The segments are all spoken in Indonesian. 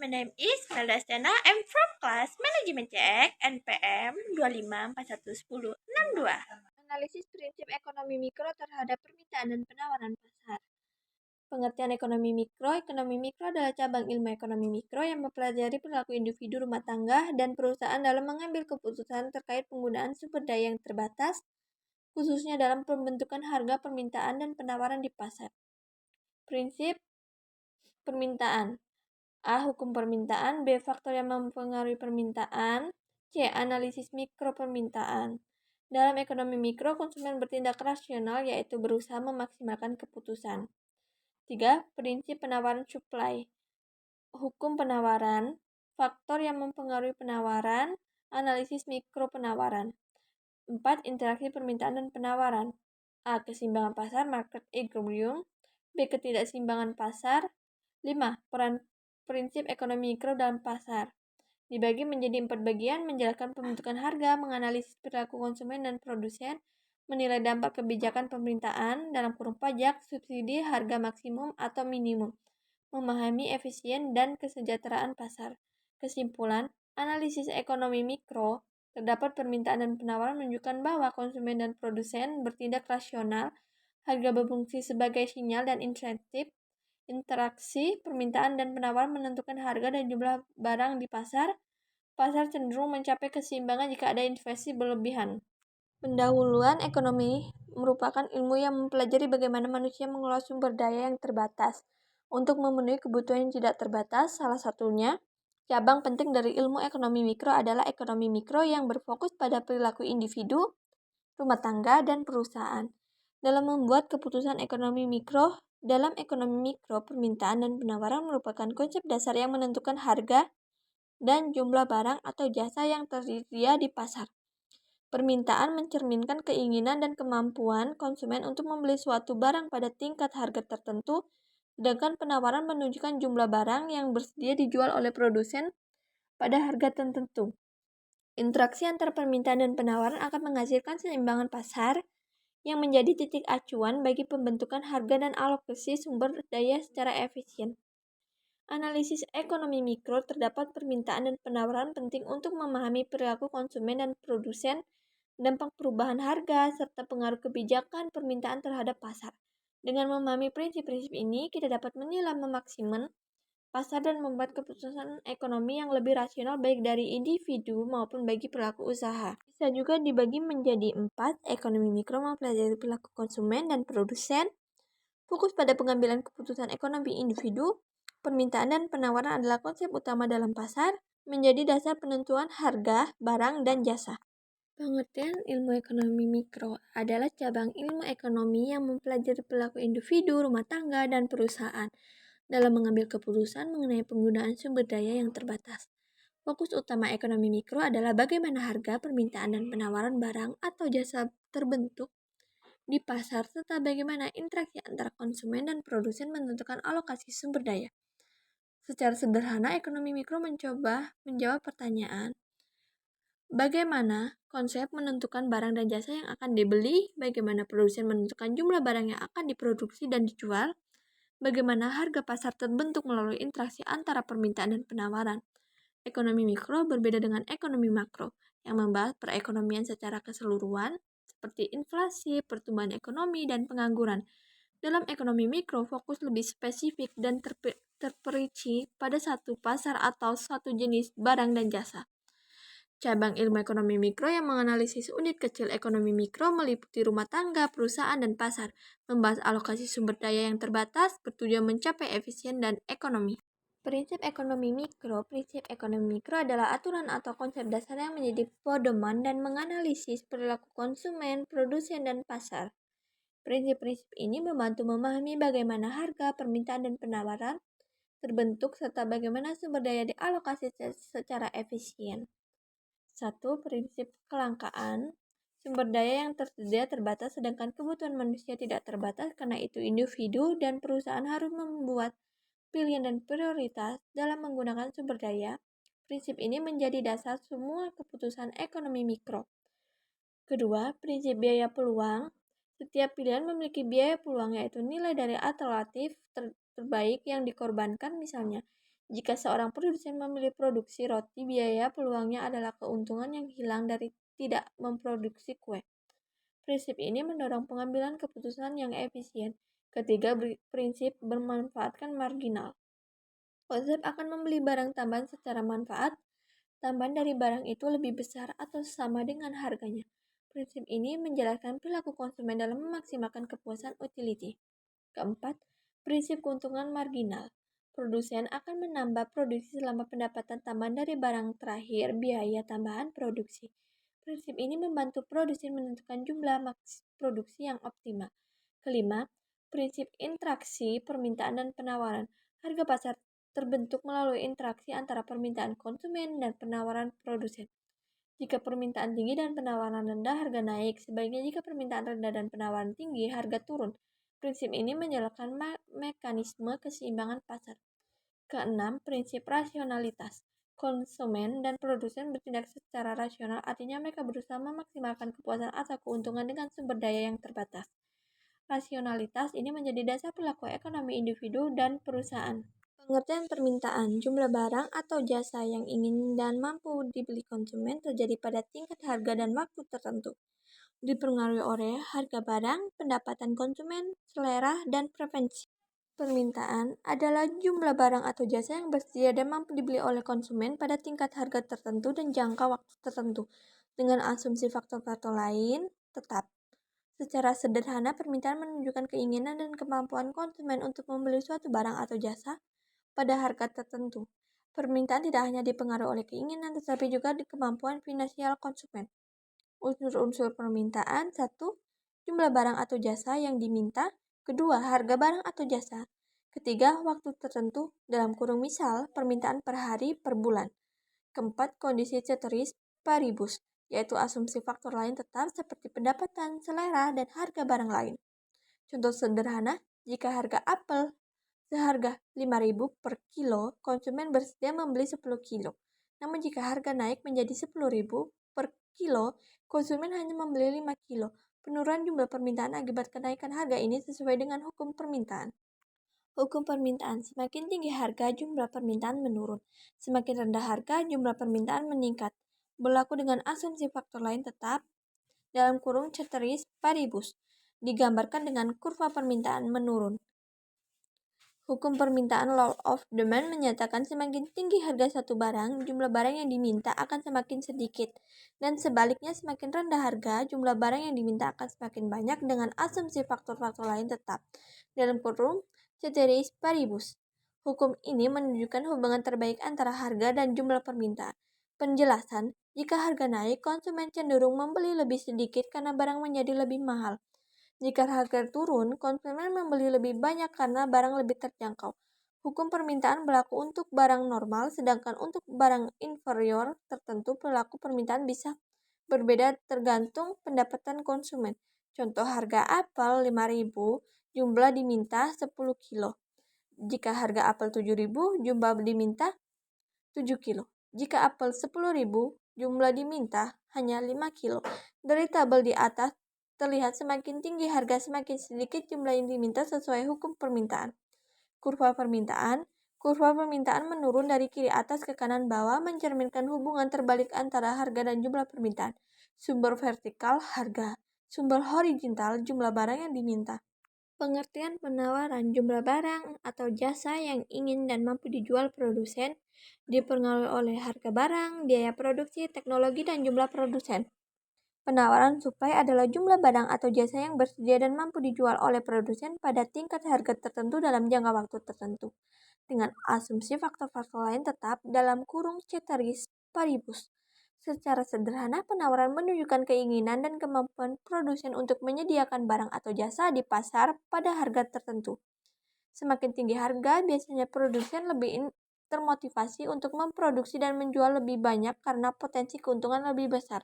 my name is Melda Stena. I'm from class Management Cek NPM 25411062. Analisis prinsip ekonomi mikro terhadap permintaan dan penawaran pasar. Pengertian ekonomi mikro adalah cabang ilmu ekonomi mikro yang mempelajari perilaku individu, rumah tangga, dan perusahaan dalam mengambil keputusan terkait penggunaan sumber daya yang terbatas, khususnya dalam pembentukan harga, permintaan, dan penawaran di pasar. Prinsip permintaan. A. Hukum permintaan. B. Faktor yang mempengaruhi permintaan. C. Analisis mikro permintaan. Dalam ekonomi mikro, konsumen bertindak rasional, yaitu berusaha memaksimalkan keputusan. 3. Prinsip penawaran supply. Hukum penawaran. Faktor yang mempengaruhi penawaran. Analisis mikro penawaran. 4. Interaksi permintaan dan penawaran. A. Keseimbangan pasar, market equilibrium. B. Ketidakseimbangan pasar. 5. Peran prinsip ekonomi mikro dalam pasar. Dibagi menjadi 4 bagian: menjelaskan pembentukan harga, menganalisis perilaku konsumen dan produsen, menilai dampak kebijakan pemerintahan (pajak, subsidi, harga maksimum atau minimum), memahami efisien dan kesejahteraan pasar. Kesimpulan, analisis ekonomi mikro, terdapat permintaan dan penawaran menunjukkan bahwa konsumen dan produsen bertindak rasional, harga berfungsi sebagai sinyal dan insentif, interaksi permintaan dan penawaran menentukan harga dan jumlah barang di pasar. Pasar cenderung mencapai keseimbangan jika ada inflasi berlebihan. Pendahuluan ekonomi merupakan ilmu yang mempelajari bagaimana manusia mengelola sumber daya yang terbatas untuk memenuhi kebutuhan yang tidak terbatas. Salah satunya, cabang penting dari ilmu ekonomi mikro adalah ekonomi mikro yang berfokus pada perilaku individu, rumah tangga, dan perusahaan. Dalam membuat keputusan ekonomi mikro, dalam ekonomi mikro, permintaan dan penawaran merupakan konsep dasar yang menentukan harga dan jumlah barang atau jasa yang tersedia di pasar. Permintaan mencerminkan keinginan dan kemampuan konsumen untuk membeli suatu barang pada tingkat harga tertentu, sedangkan penawaran menunjukkan jumlah barang yang bersedia dijual oleh produsen pada harga tertentu. Interaksi antara permintaan dan penawaran akan menghasilkan keseimbangan pasar yang menjadi titik acuan bagi pembentukan harga dan alokasi sumber daya secara efisien. Analisis ekonomi mikro terdapat permintaan dan penawaran penting untuk memahami perilaku konsumen dan produsen, dampak perubahan harga, serta pengaruh kebijakan permintaan terhadap pasar. Dengan memahami prinsip-prinsip ini, kita dapat menilai maksimal pasar dan membuat keputusan ekonomi yang lebih rasional baik dari individu maupun bagi pelaku usaha. Bisa juga dibagi menjadi 4. Ekonomi mikro mempelajari perilaku konsumen dan produsen, fokus pada pengambilan keputusan ekonomi individu. Permintaan dan penawaran adalah konsep utama dalam pasar, menjadi dasar penentuan harga, barang, dan jasa. Pengertian ilmu ekonomi mikro adalah cabang ilmu ekonomi yang mempelajari perilaku individu, rumah tangga, dan perusahaan dalam mengambil keputusan mengenai penggunaan sumber daya yang terbatas. Fokus utama ekonomi mikro adalah bagaimana harga, permintaan, dan penawaran barang atau jasa terbentuk di pasar, serta bagaimana interaksi antara konsumen dan produsen menentukan alokasi sumber daya. Secara sederhana, ekonomi mikro mencoba menjawab pertanyaan, bagaimana konsep menentukan barang dan jasa yang akan dibeli, bagaimana produsen menentukan jumlah barang yang akan diproduksi dan dijual, bagaimana harga pasar terbentuk melalui interaksi antara permintaan dan penawaran. Ekonomi mikro berbeda dengan ekonomi makro yang membahas perekonomian secara keseluruhan seperti inflasi, pertumbuhan ekonomi, dan pengangguran. Dalam ekonomi mikro, fokus lebih spesifik dan terperinci pada satu pasar atau satu jenis barang dan jasa. Cabang ilmu ekonomi mikro yang menganalisis unit kecil ekonomi mikro meliputi rumah tangga, perusahaan, dan pasar, membahas alokasi sumber daya yang terbatas, bertujuan mencapai efisien dan ekonomi. Prinsip ekonomi mikro. Prinsip ekonomi mikro adalah aturan atau konsep dasar yang menjadi pedoman dan menganalisis perilaku konsumen, produsen, dan pasar. Prinsip-prinsip ini membantu memahami bagaimana harga, permintaan, dan penawaran terbentuk serta bagaimana sumber daya dialokasi secara efisien. 1. Prinsip kelangkaan. Sumber daya yang tersedia terbatas sedangkan kebutuhan manusia tidak terbatas, karena itu individu dan perusahaan harus membuat pilihan dan prioritas dalam menggunakan sumber daya. Prinsip ini menjadi dasar semua keputusan ekonomi mikro. Kedua, prinsip biaya peluang. Setiap pilihan memiliki biaya peluang, yaitu nilai dari alternatif terbaik yang dikorbankan. Misalnya, Jika seorang produsen memilih produksi roti, biaya peluangnya adalah keuntungan yang hilang dari tidak memproduksi kue. Prinsip ini mendorong pengambilan keputusan yang efisien. Ketiga, prinsip bermanfaatkan marginal. Konsep akan membeli barang tambahan secara manfaat. Tambahan dari barang itu lebih besar atau sama dengan harganya. Prinsip ini menjelaskan perilaku konsumen dalam memaksimalkan kepuasan utility. Keempat, prinsip keuntungan marginal. Produsen akan menambah produksi selama pendapatan tambahan dari barang terakhir biaya tambahan produksi. Prinsip ini membantu produsen menentukan jumlah produksi yang optimal. Kelima, prinsip interaksi permintaan dan penawaran. Harga pasar terbentuk melalui interaksi antara permintaan konsumen dan penawaran produsen. Jika permintaan tinggi dan penawaran rendah, harga naik. Sebaliknya jika permintaan rendah dan penawaran tinggi, harga turun. Prinsip ini menjelaskan mekanisme keseimbangan pasar. Keenam, prinsip rasionalitas. Konsumen dan produsen bertindak secara rasional, artinya mereka berusaha memaksimalkan kepuasan atau keuntungan dengan sumber daya yang terbatas. Rasionalitas ini menjadi dasar perilaku ekonomi individu dan perusahaan. Pengertian permintaan, jumlah barang atau jasa yang ingin dan mampu dibeli konsumen terjadi pada tingkat harga dan waktu tertentu. Dipengaruhi oleh harga barang, pendapatan konsumen, selera, dan preferensi. Permintaan adalah jumlah barang atau jasa yang bersedia dan mampu dibeli oleh konsumen pada tingkat harga tertentu dan jangka waktu tertentu, dengan asumsi faktor-faktor lain tetap. Secara sederhana, permintaan menunjukkan keinginan dan kemampuan konsumen untuk membeli suatu barang atau jasa pada harga tertentu. Permintaan tidak hanya dipengaruhi oleh keinginan, tetapi juga di kemampuan finansial konsumen. Unsur-unsur permintaan: 1. Jumlah barang atau jasa yang diminta. 2. Harga barang atau jasa. 3. Waktu tertentu, dalam kurung misal, permintaan per hari, per bulan. 4. Kondisi ceteris paribus, yaitu asumsi faktor lain tetap seperti pendapatan, selera, dan harga barang lain. Contoh sederhana, jika harga apel seharga 5.000 per kilo, konsumen bersedia membeli 10 kilo. Namun jika harga naik menjadi 10.000 per kilo, konsumen hanya membeli 5 kilo. Penurunan jumlah permintaan akibat kenaikan harga ini sesuai dengan hukum permintaan. Hukum permintaan: semakin tinggi harga, jumlah permintaan menurun. Semakin rendah harga, jumlah permintaan meningkat. Berlaku dengan asumsi faktor lain tetap, dalam kurung ceteris paribus, digambarkan dengan kurva permintaan menurun. Hukum permintaan law of demand menyatakan semakin tinggi harga satu barang, jumlah barang yang diminta akan semakin sedikit. Dan sebaliknya, semakin rendah harga, jumlah barang yang diminta akan semakin banyak dengan asumsi faktor-faktor lain tetap. Dalam kurung ceteris paribus. Hukum ini menunjukkan hubungan terbaik antara harga dan jumlah permintaan. Penjelasan: jika harga naik, konsumen cenderung membeli lebih sedikit karena barang menjadi lebih mahal. Jika harga turun, konsumen membeli lebih banyak karena barang lebih terjangkau. Hukum permintaan berlaku untuk barang normal, sedangkan untuk barang inferior tertentu perilaku permintaan bisa berbeda tergantung pendapatan konsumen. Contoh, harga apel 5.000, jumlah diminta 10 kilo. Jika harga apel 7.000, jumlah diminta 7 kilo. Jika apel 10.000, jumlah diminta hanya 5 kilo. Dari tabel di atas terlihat semakin tinggi harga, semakin sedikit jumlah yang diminta sesuai hukum permintaan. Kurva permintaan. Kurva permintaan menurun dari kiri atas ke kanan bawah, mencerminkan hubungan terbalik antara harga dan jumlah permintaan. Sumber vertikal, harga. Sumber horizontal, jumlah barang yang diminta. Pengertian penawaran: jumlah barang atau jasa yang ingin dan mampu dijual produsen, dipengaruhi oleh harga barang, biaya produksi, teknologi, dan jumlah produsen. Penawaran supply adalah jumlah barang atau jasa yang bersedia dan mampu dijual oleh produsen pada tingkat harga tertentu dalam jangka waktu tertentu, dengan asumsi faktor-faktor lain tetap, dalam kurung ceteris paribus. Secara sederhana, penawaran menunjukkan keinginan dan kemampuan produsen untuk menyediakan barang atau jasa di pasar pada harga tertentu. Semakin tinggi harga, biasanya produsen lebih termotivasi untuk memproduksi dan menjual lebih banyak karena potensi keuntungan lebih besar.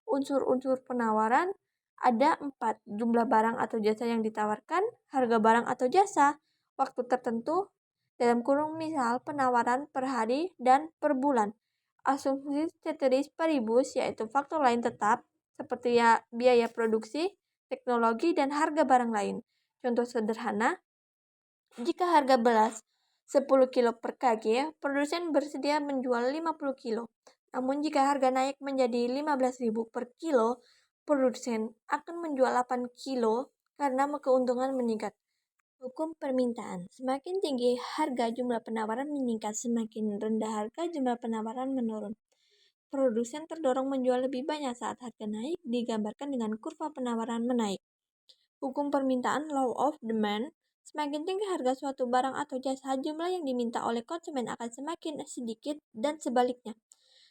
Unsur-unsur penawaran ada 4. Jumlah barang atau jasa yang ditawarkan, harga barang atau jasa, waktu tertentu, dalam kurung misal penawaran per hari dan per bulan. Asumsi ceteris paribus, yaitu faktor lain tetap seperti biaya produksi, teknologi, dan harga barang lain. Contoh sederhana, jika harga beras 10 kilo per kg, produsen bersedia menjual 50 kilo. Namun jika harga naik menjadi 15.000 per kilo, produsen akan menjual 8 kilo karena keuntungan meningkat. Hukum permintaan. Semakin tinggi harga, jumlah penawaran meningkat. Semakin rendah harga, jumlah penawaran menurun. Produsen terdorong menjual lebih banyak saat harga naik, digambarkan dengan kurva penawaran menaik. Hukum permintaan, law of demand. Semakin tinggi harga suatu barang atau jasa, jumlah yang diminta oleh konsumen akan semakin sedikit dan sebaliknya.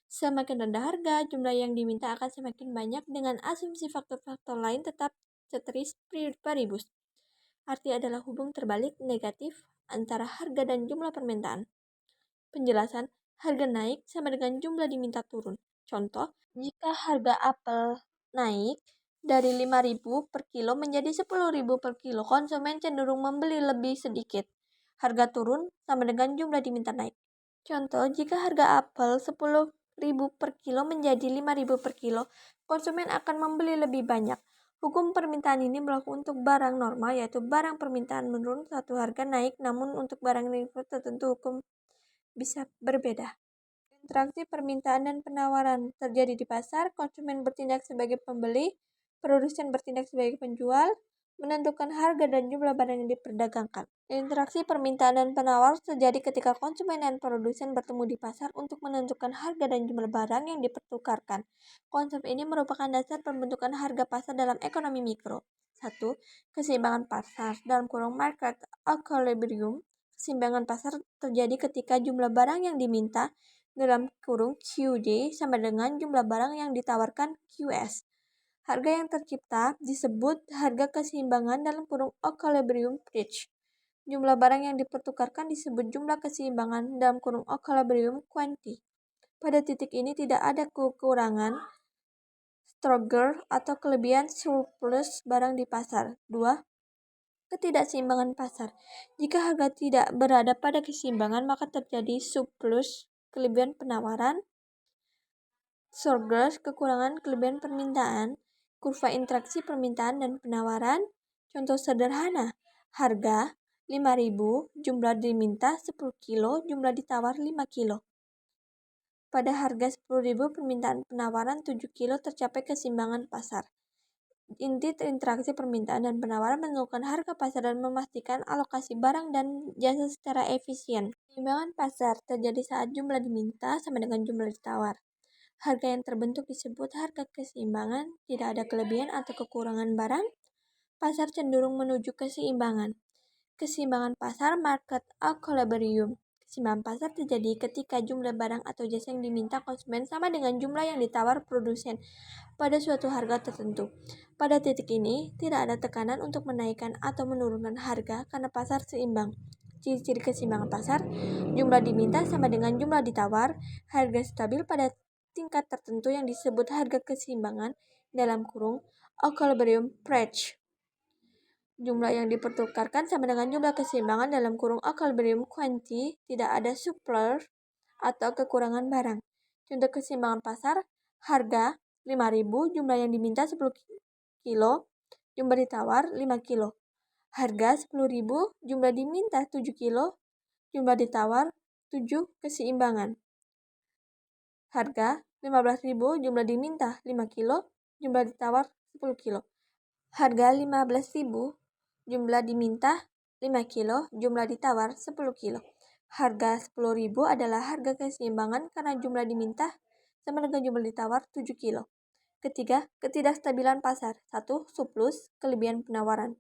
Semakin rendah harga, jumlah yang diminta akan semakin banyak dengan asumsi faktor-faktor lain tetap ceteris paribus. Arti adalah hubung terbalik negatif antara harga dan jumlah permintaan. Penjelasan, harga naik sama dengan jumlah diminta turun. Contoh, jika harga apel naik dari 5.000 per kilo menjadi 10.000 per kilo, konsumen cenderung membeli lebih sedikit. Harga turun sama dengan jumlah diminta naik. Contoh, jika harga apel 10.000 per kilo menjadi 5.000 per kilo, konsumen akan membeli lebih banyak. Hukum permintaan ini berlaku untuk barang normal, yaitu barang permintaan menurun suatu harga naik, namun untuk barang tertentu hukum bisa berbeda. Interaksi permintaan dan penawaran terjadi di pasar, konsumen bertindak sebagai pembeli, produsen bertindak sebagai penjual, menentukan harga dan jumlah barang yang diperdagangkan. Interaksi permintaan dan penawar terjadi ketika konsumen dan produsen bertemu di pasar untuk menentukan harga dan jumlah barang yang dipertukarkan. Konsep ini merupakan dasar pembentukan harga pasar dalam ekonomi mikro. 1. Keseimbangan pasar dalam kurung market equilibrium. Keseimbangan pasar terjadi ketika jumlah barang yang diminta dalam kurung QD sama dengan jumlah barang yang ditawarkan QS. Harga yang tercipta disebut harga keseimbangan dalam kurung equilibrium price. Jumlah barang yang dipertukarkan disebut jumlah keseimbangan dalam kurung equilibrium quantity. Pada titik ini tidak ada kekurangan, struggle, atau kelebihan surplus barang di pasar. 2. Ketidakseimbangan pasar. Jika harga tidak berada pada keseimbangan, maka terjadi surplus, kelebihan penawaran, surplus, kekurangan, kelebihan permintaan. Kurva interaksi permintaan dan penawaran. Contoh sederhana, harga 5.000, jumlah diminta 10 kilo, jumlah ditawar 5 kilo. Pada harga 10.000, permintaan penawaran 7 kilo tercapai keseimbangan pasar. Inti interaksi permintaan dan penawaran menentukan harga pasar dan memastikan alokasi barang dan jasa secara efisien. Keseimbangan pasar terjadi saat jumlah diminta sama dengan jumlah ditawar. Harga yang terbentuk disebut harga keseimbangan, tidak ada kelebihan atau kekurangan barang. Pasar cenderung menuju keseimbangan. Keseimbangan pasar market equilibrium. Keseimbangan pasar terjadi ketika jumlah barang atau jasa yang diminta konsumen sama dengan jumlah yang ditawar produsen pada suatu harga tertentu. Pada titik ini, tidak ada tekanan untuk menaikkan atau menurunkan harga karena pasar seimbang. Ciri-ciri keseimbangan pasar, jumlah diminta sama dengan jumlah ditawar, harga stabil pada tingkat tertentu yang disebut harga keseimbangan dalam kurung equilibrium price. Jumlah yang dipertukarkan sama dengan jumlah keseimbangan dalam kurung equilibrium quantity, tidak ada surplus atau kekurangan barang. Contoh keseimbangan pasar, harga 5.000, jumlah yang diminta 10 kilo, jumlah ditawar 5 kilo. Harga 10.000, jumlah diminta 7 kilo, jumlah ditawar 7, keseimbangan. Harga 15.000, jumlah diminta 5 kilo, jumlah ditawar 10 kilo. Harga 15.000, jumlah diminta 5 kilo, jumlah ditawar 10 kilo. Harga 10.000 adalah harga keseimbangan karena jumlah diminta sama dengan jumlah ditawar 7 kilo. Ketiga, ketidakstabilan pasar. 1. Surplus, kelebihan penawaran.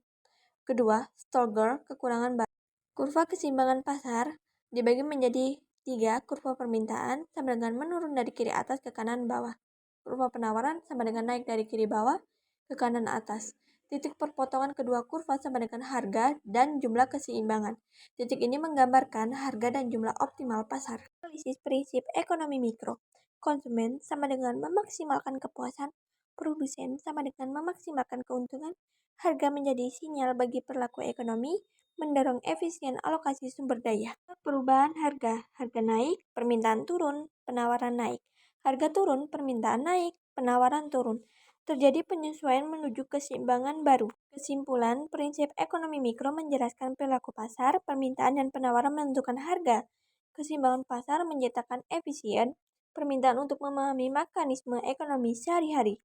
Kedua, struggle, kekurangan barang. Kurva keseimbangan pasar dibagi menjadi 3. Kurva permintaan sama dengan menurun dari kiri atas ke kanan bawah. Kurva penawaran sama dengan naik dari kiri bawah ke kanan atas. Titik perpotongan kedua kurva sama dengan harga dan jumlah keseimbangan. Titik ini menggambarkan harga dan jumlah optimal pasar. Analisis prinsip ekonomi mikro. Konsumen sama dengan memaksimalkan kepuasan, produsen sama dengan memaksimalkan keuntungan, harga menjadi sinyal bagi perilaku ekonomi, mendorong efisien alokasi sumber daya. Perubahan harga, harga naik, permintaan turun, penawaran naik. Harga turun, permintaan naik, penawaran turun. terjadi penyesuaian menuju keseimbangan baru. Kesimpulan, prinsip ekonomi mikro menjelaskan perilaku pasar, permintaan dan penawaran menentukan harga. Keseimbangan pasar menciptakan efisien, permintaan untuk memahami mekanisme ekonomi sehari-hari.